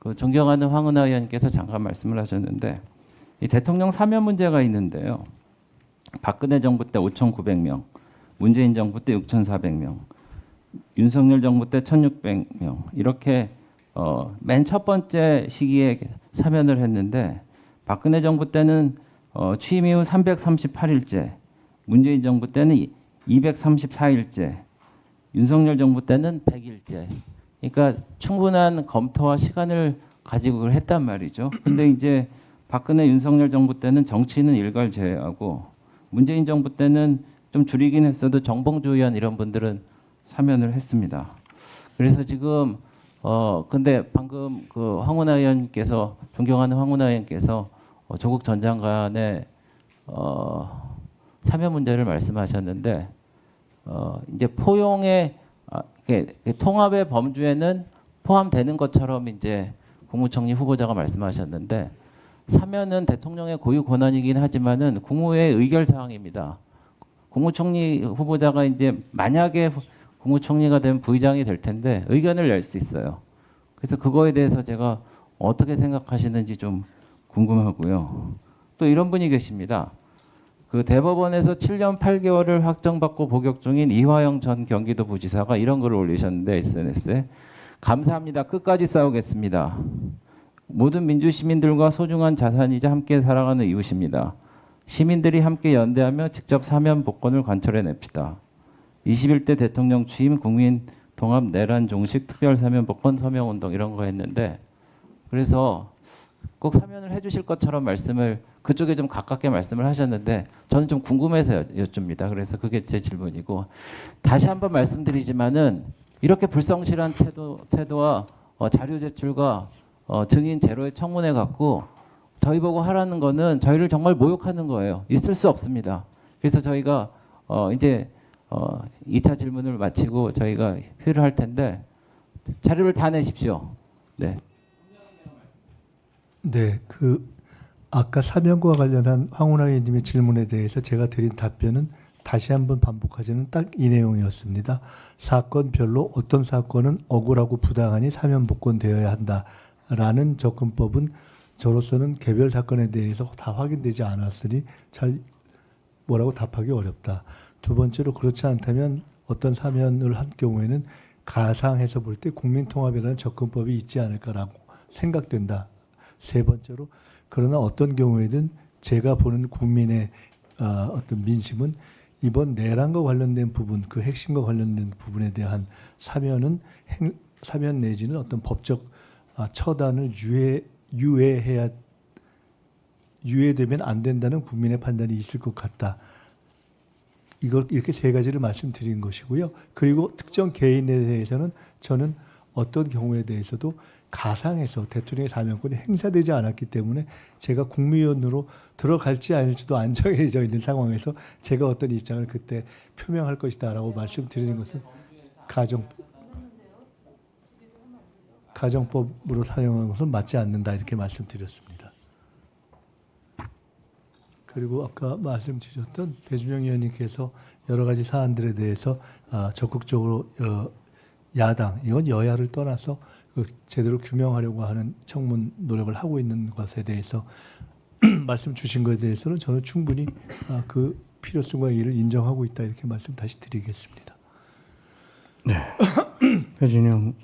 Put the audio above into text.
그 존경하는 황운하 의원께서 잠깐 말씀을 하셨는데 이 대통령 사면 문제가 있는데요. 박근혜 정부 때 5,900명, 문재인 정부 때 6,400명, 윤석열 정부 때 1,600명 이렇게 맨 첫 번째 시기에 사면을 했는데 박근혜 정부 때는 취임 이후 338일째, 문재인 정부 때는 234일째, 윤석열 정부 때는 100일째. 그러니까 충분한 검토와 시간을 가지고 그걸 했단 말이죠. 근데 이제 박근혜 윤석열 정부 때는 정치인은 일괄 제외하고 문재인 정부 때는 좀 줄이긴 했어도 정봉주 의원 이런 분들은 사면을 했습니다. 그래서 지금 근데 방금 그 황운하 의원께서 존경하는 황운하 의원께서 조국 전 장관의 사면 문제를 말씀하셨는데 이제 포용의 통합의 범주에는 포함되는 것처럼 이제 국무총리 후보자가 말씀하셨는데 사면은 대통령의 고유 권한이긴 하지만은 국무회의 의결 사항입니다. 국무총리 후보자가 이제 만약에 국무총리가 되면 부의장이 될 텐데 의견을 낼 수 있어요. 그래서 그거에 대해서 제가 어떻게 생각하시는지 좀 궁금하고요. 또 이런 분이 계십니다. 그 대법원에서 7년 8개월을 확정받고 복역 중인 이화영 전 경기도부지사가 이런 글을 올리셨는데 SNS에 감사합니다. 끝까지 싸우겠습니다. 모든 민주시민들과 소중한 자산이자 함께 살아가는 이웃입니다. 시민들이 함께 연대하며 직접 사면 복권을 관철해냅시다. 21대 대통령 취임 국민 통합 내란 종식 특별 사면 복권 서명운동 이런 거 했는데 그래서 꼭 사면을 해주실 것처럼 말씀을 그쪽에 좀 가깝게 말씀을 하셨는데 저는 좀 궁금해서 여쭙니다. 그래서 그게 제 질문이고 다시 한번 말씀드리지만은 이렇게 불성실한 태도와 자료 제출과 증인 제로의 청문회 갖고 저희 보고 하라는 거는 저희를 정말 모욕하는 거예요. 있을 수 없습니다. 그래서 저희가 이제 2차 질문을 마치고 저희가 회의를 할 텐데 자료를 다 내십시오. 네. 네, 아까 사면과 관련한 황운하 의원님의 질문에 대해서 제가 드린 답변은 다시 한번 반복하자면 딱 이 내용이었습니다. 사건별로 어떤 사건은 억울하고 부당하니 사면 복권되어야 한다라는 접근법은 저로서는 개별 사건에 대해서 다 확인되지 않았으니 잘 뭐라고 답하기 어렵다. 두 번째로 그렇지 않다면 어떤 사면을 한 경우에는 가상해서 볼 때 국민통합이라는 접근법이 있지 않을까라고 생각된다. 세 번째로 그러나 어떤 경우에든 제가 보는 국민의 어떤 민심은 이번 내란과 관련된 부분, 그 핵심과 관련된 부분에 대한 사면 내지는 어떤 법적 처단을 유예되면 안 된다는 국민의 판단이 있을 것 같다. 이걸 이렇게 세 가지를 말씀드린 것이고요. 그리고 특정 개인에 대해서는 저는 어떤 경우에 대해서도 가상해서 대통령의 사면권이 행사되지 않았기 때문에 제가 국무위원으로 들어갈지 아닐지도 안 정해져 있는 상황에서 제가 어떤 입장을 그때 표명할 것이다라고 말씀드리는 것은 가정법으로 사용하는 것은 맞지 않는다 이렇게 말씀드렸습니다. 그리고 아까 말씀 주셨던 배준영 의원님께서 여러 가지 사안들에 대해서 적극적으로 야당, 이건 여야를 떠나서 제대로 규명하려고 하는 청문 노력을 하고 있는 것에 대해서 말씀 주신 것에 대해서는 저는 충분히 그 필요성과 이를 인정하고 있다 이렇게 말씀 다시 드리겠습니다. 네. 배진영